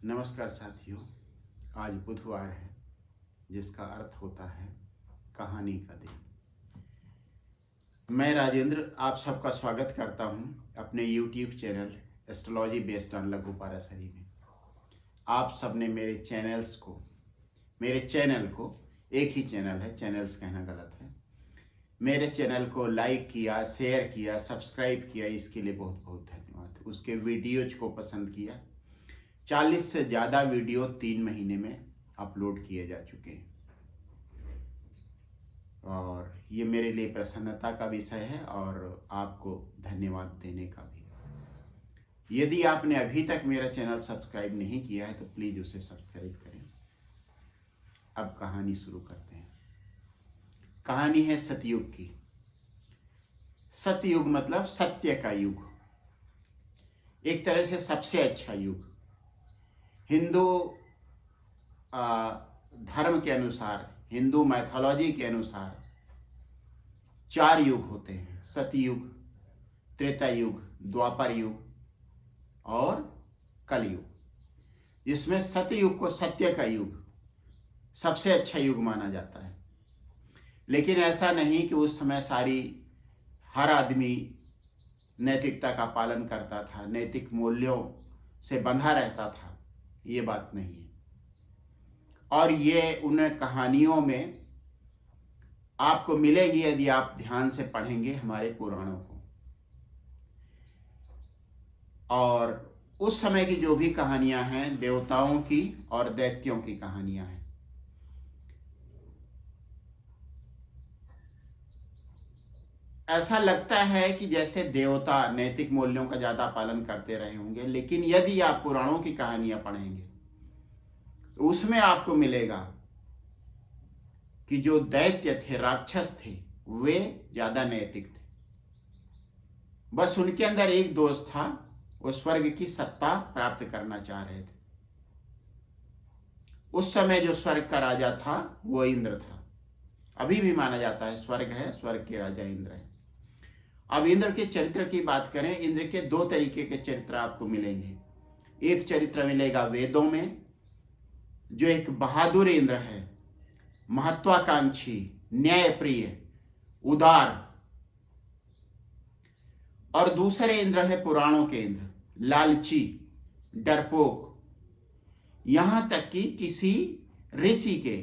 नमस्कार साथियों। आज बुधवार है, जिसका अर्थ होता है कहानी का दिन। मैं राजेंद्र आप सबका स्वागत करता हूं अपने YouTube channel astrology based on लघु पाराशरी में। आप सब ने मेरे चैनल को एक ही चैनल है, चैनल्स कहना गलत है, मेरे चैनल को लाइक किया, शेयर किया, सब्सक्राइब किया, इसके लिए बहुत बहुत धन्यवाद। उसके वीडियोज को पसंद किया। 40 से ज़्यादा वीडियो 3 महीने में अपलोड किए जा चुके हैं और ये मेरे लिए प्रसन्नता का विषय है और आपको धन्यवाद देने का भी। यदि आपने अभी तक मेरा चैनल सब्सक्राइब नहीं किया है तो प्लीज़ उसे सब्सक्राइब करें। अब कहानी शुरू करते हैं। कहानी है सतयुग की। सतयुग मतलब सत्य का युग, एक तरह से सबसे अच्छा युग। हिंदू धर्म के अनुसार, हिंदू मैथोलॉजी के अनुसार 4 युग होते हैं: सतयुग, त्रेता युग, द्वापर युग और कलयुग। जिसमें सतयुग को सत्य का युग, सबसे अच्छा युग माना जाता है। लेकिन ऐसा नहीं कि उस समय हर आदमी नैतिकता का पालन करता था, नैतिक मूल्यों से बंधा रहता था, ये बात नहीं है। और ये उन कहानियों में आपको मिलेगी यदि आप ध्यान से पढ़ेंगे हमारे पुराणों को। और उस समय की जो भी कहानियां हैं, देवताओं की और दैत्यों की कहानियां हैं। ऐसा लगता है कि जैसे देवता नैतिक मूल्यों का ज्यादा पालन करते रहे होंगे, लेकिन यदि आप पुराणों की कहानियां पढ़ेंगे तो उसमें आपको मिलेगा कि जो दैत्य थे, राक्षस थे, वे ज्यादा नैतिक थे। बस उनके अंदर एक दोष था, वो स्वर्ग की सत्ता प्राप्त करना चाह रहे थे। उस समय जो स्वर्ग का राजा था वो इंद्र था। अभी भी माना जाता है स्वर्ग है, स्वर्ग के राजा इंद्र है। अब इंद्र के चरित्र की बात करें, इंद्र के 2 तरीके के चरित्र आपको मिलेंगे। एक चरित्र मिलेगा वेदों में, जो एक बहादुर इंद्र है, महत्वाकांक्षी, न्यायप्रिय, उदार। और दूसरे इंद्र है पुराणों के इंद्र, लालची, डरपोक। यहां तक कि किसी ऋषि के,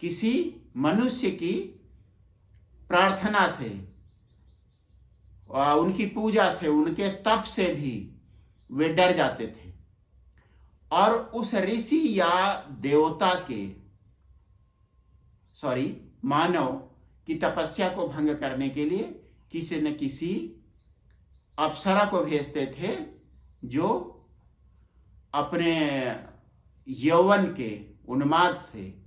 किसी मनुष्य की प्रार्थना से, उनकी पूजा से, उनके तप से भी वे डर जाते थे और उस ऋषि या देवता के मानव की तपस्या को भंग करने के लिए किसी न किसी अप्सरा को भेजते थे, जो अपने यौवन के उन्माद से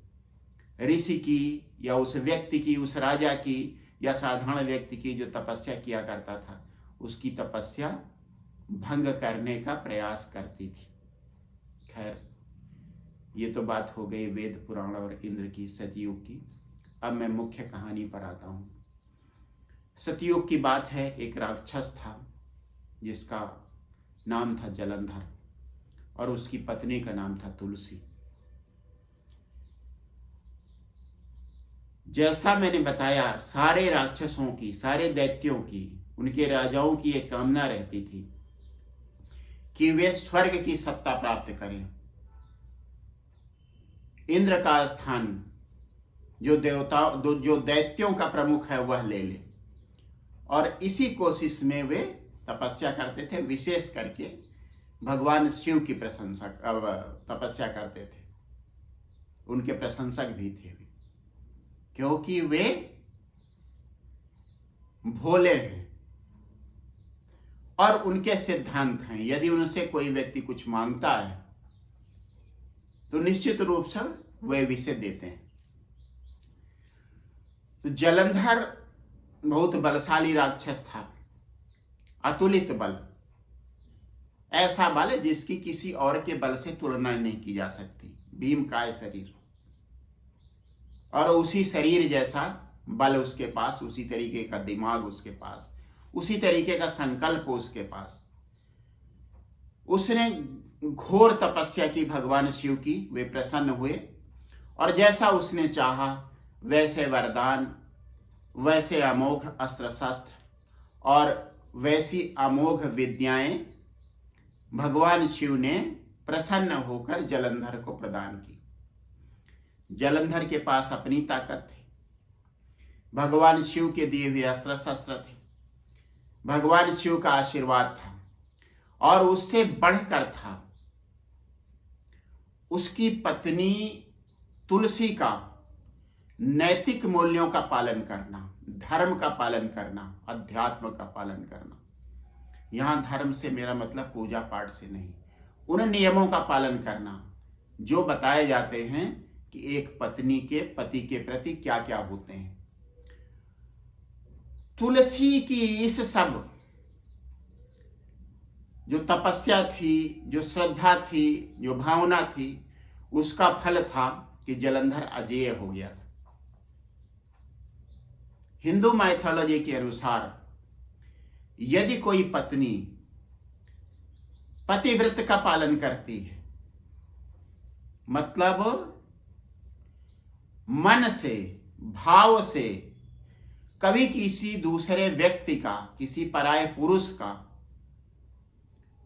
ऋषि की या उस व्यक्ति की, उस राजा की या साधारण व्यक्ति की जो तपस्या किया करता था, उसकी तपस्या भंग करने का प्रयास करती थी। खैर, ये तो बात हो गई वेद पुराण और इंद्र की, सतयुग की। अब मैं मुख्य कहानी पर आता हूं। सतयुग की बात है, एक राक्षस था जिसका नाम था जलंधर और उसकी पत्नी का नाम था तुलसी। जैसा मैंने बताया, सारे राक्षसों की, सारे दैत्यों की, उनके राजाओं की एक कामना रहती थी कि वे स्वर्ग की सत्ता प्राप्त करें, इंद्र का स्थान जो दैत्यों का प्रमुख है वह ले ले। और इसी कोशिश में वे तपस्या करते थे, विशेष करके भगवान शिव की तपस्या करते थे। उनके प्रशंसक भी थे, क्योंकि वे भोले हैं और उनके सिद्धांत हैं। यदि उनसे कोई व्यक्ति कुछ मांगता है तो निश्चित रूप से वे विषय देते हैं। तो जलंधर बहुत बलशाली राक्षस था, अतुलित बल, ऐसा बल जिसकी किसी और के बल से तुलना नहीं की जा सकती। भीमकाय शरीर, और उसी शरीर जैसा बल उसके पास, उसी तरीके का दिमाग उसके पास, उसी तरीके का संकल्प उसके पास। उसने घोर तपस्या की भगवान शिव की, वे प्रसन्न हुए और जैसा उसने चाहा वैसे वरदान, वैसे अमोघ अस्त्र शस्त्र और वैसी अमोघ विद्याएं भगवान शिव ने प्रसन्न होकर जलंधर को प्रदान की। जलंधर के पास अपनी ताकत थी, भगवान शिव के दिए हुए अस्त्र शस्त्र थे, भगवान शिव का आशीर्वाद था और उससे बढ़कर था उसकी पत्नी तुलसी का नैतिक मूल्यों का पालन करना, धर्म का पालन करना, अध्यात्म का पालन करना। यहां धर्म से मेरा मतलब पूजा पाठ से नहीं, उन नियमों का पालन करना जो बताए जाते हैं कि एक पत्नी के पति के प्रति क्या क्या होते हैं। तुलसी की इस सब जो तपस्या थी, जो श्रद्धा थी, जो भावना थी, उसका फल था कि जलंधर अजेय हो गया था। हिंदू माइथोलॉजी के अनुसार यदि कोई पत्नी पतिव्रत का पालन करती है, मतलब मन से, भाव से कभी किसी दूसरे व्यक्ति का, किसी पराये पुरुष का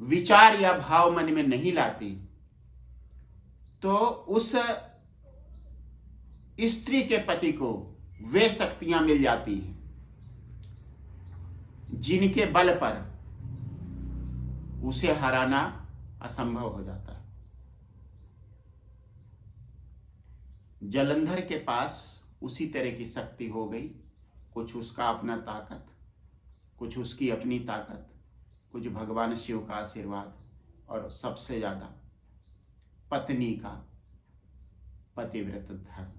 विचार या भाव मन में नहीं लाती, तो उस स्त्री के पति को वे शक्तियां मिल जाती हैं जिनके बल पर उसे हराना असंभव हो जाता है। जलंधर के पास उसी तरह की शक्ति हो गई, कुछ उसका अपना ताकत, कुछ उसकी अपनी ताकत, कुछ भगवान शिव का आशीर्वाद और सबसे ज्यादा पत्नी का पतिव्रत धर्म।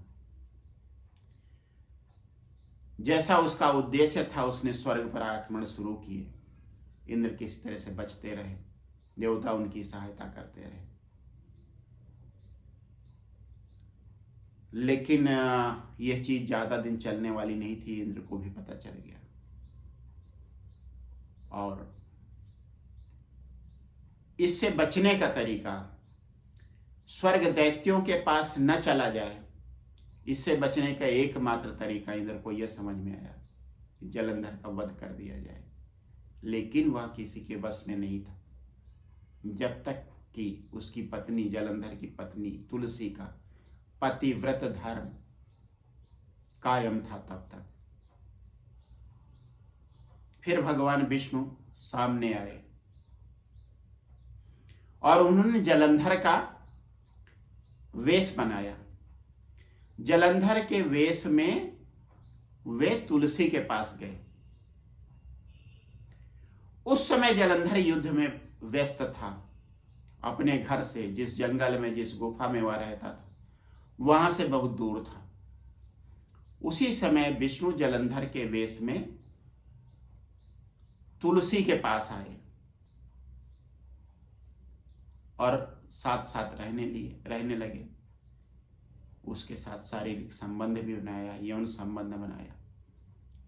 जैसा उसका उद्देश्य था, उसने स्वर्ग पर आक्रमण शुरू किए। इंद्र किसी तरह से बचते रहे, देवता उनकी सहायता करते रहे, लेकिन यह चीज ज्यादा दिन चलने वाली नहीं थी। इंद्र को भी पता चल गया और इससे बचने का तरीका स्वर्ग दैत्यों के पास न चला जाए, इससे बचने का एकमात्र तरीका इंद्र को यह समझ में आया कि जलंधर का वध कर दिया जाए। लेकिन वह किसी के वश में नहीं था जब तक कि उसकी पत्नी, जलंधर की पत्नी तुलसी का पतिव्रत धर्म कायम था तब तक। फिर भगवान विष्णु सामने आए और उन्होंने जलंधर का वेश बनाया। जलंधर के वेश में वे तुलसी के पास गए। उस समय जलंधर युद्ध में व्यस्त था। अपने घर से, जिस जंगल में, जिस गुफा में वह रहता था, वहां से बहुत दूर था। उसी समय विष्णु जलंधर के वेश में तुलसी के पास आए और साथ साथ रहने लगे। उसके साथ शारीरिक संबंध भी बनाया, यौन संबंध बनाया,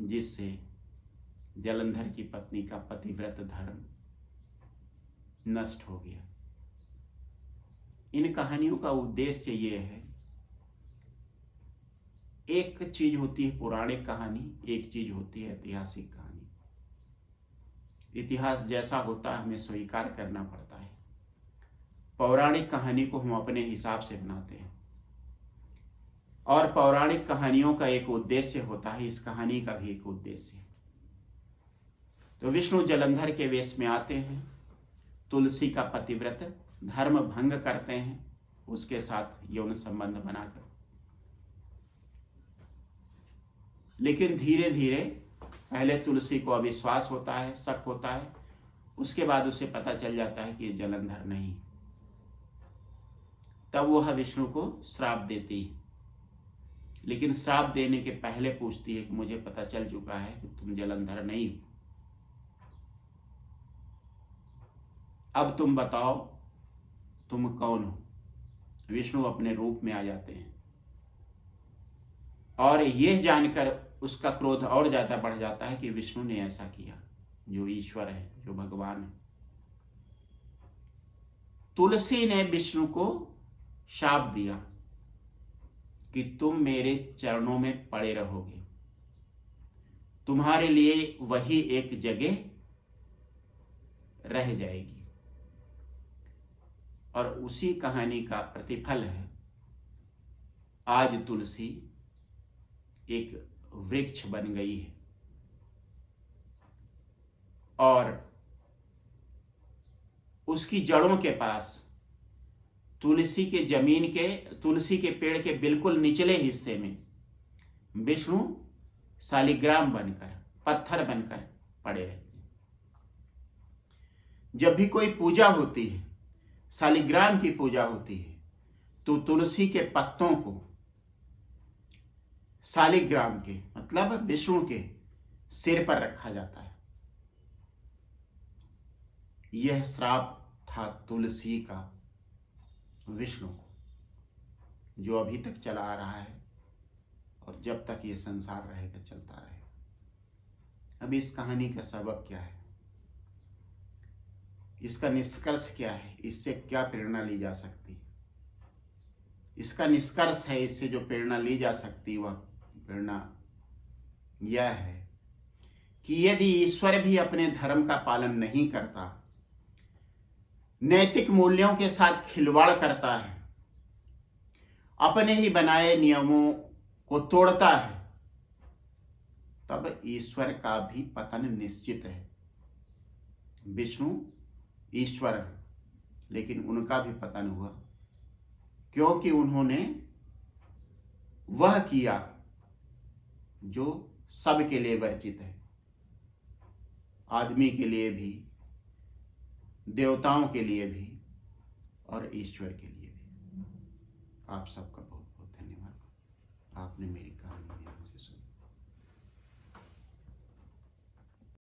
जिससे जलंधर की पत्नी का पतिव्रत धर्म नष्ट हो गया। इन कहानियों का उद्देश्य ये है, एक चीज होती है पौराणिक कहानी, एक चीज होती है ऐतिहासिक कहानी। इतिहास जैसा होता है हमें स्वीकार करना पड़ता है। पौराणिक कहानी को हम अपने हिसाब से बनाते हैं और पौराणिक कहानियों का एक उद्देश्य होता है, इस कहानी का भी एक उद्देश्य है। तो विष्णु जलंधर के वेश में आते हैं, तुलसी का पतिव्रत धर्म भंग करते हैं, उसके साथ यौन संबंध बनाकर। लेकिन धीरे धीरे पहले तुलसी को अविश्वास होता है, शक होता है, उसके बाद उसे पता चल जाता है कि ये जलंधर नहीं। तब वह विष्णु को श्राप देती है, लेकिन श्राप देने के पहले पूछती है कि मुझे पता चल चुका है कि तुम जलंधर नहीं हो, अब तुम बताओ तुम कौन हो। विष्णु अपने रूप में आ जाते हैं और यह जानकर उसका क्रोध और ज्यादा बढ़ जाता है कि विष्णु ने ऐसा किया, जो ईश्वर है, जो भगवान है। तुलसी ने विष्णु को शाप दिया कि तुम मेरे चरणों में पड़े रहोगे, तुम्हारे लिए वही एक जगह रह जाएगी। और उसी कहानी का प्रतिफल है आज तुलसी एक वृक्ष बन गई है और उसकी जड़ों के पास तुलसी के पेड़ के बिल्कुल निचले हिस्से में विष्णु शालिग्राम बनकर, पत्थर बनकर पड़े रहते हैं। जब भी कोई पूजा होती है, शालिग्राम की पूजा होती है, तो तुलसी के पत्तों को शालिग्राम के मतलब विष्णु के सिर पर रखा जाता है। यह श्राप था तुलसी का विष्णु को, जो अभी तक चला आ रहा है और जब तक ये संसार रहेगा चलता रहेगा। अब इस कहानी का सबक क्या है, इसका निष्कर्ष क्या है, इससे क्या प्रेरणा ली जा सकती है? इसका निष्कर्ष है, इससे जो प्रेरणा ली जा सकती है वह प्रेरणा यह है कि यदि ईश्वर भी अपने धर्म का पालन नहीं करता, नैतिक मूल्यों के साथ खिलवाड़ करता है, अपने ही बनाए नियमों को तोड़ता है, तब ईश्वर का भी पतन निश्चित है। विष्णु ईश्वर है, लेकिन उनका भी पतन हुआ क्योंकि उन्होंने वह किया जो सबके लिए वर्जित है, आदमी के लिए भी, देवताओं के लिए भी और ईश्वर के लिए भी। आप सबका बहुत बहुत धन्यवाद। आपने मेरी कहानी ध्यान से सुनी।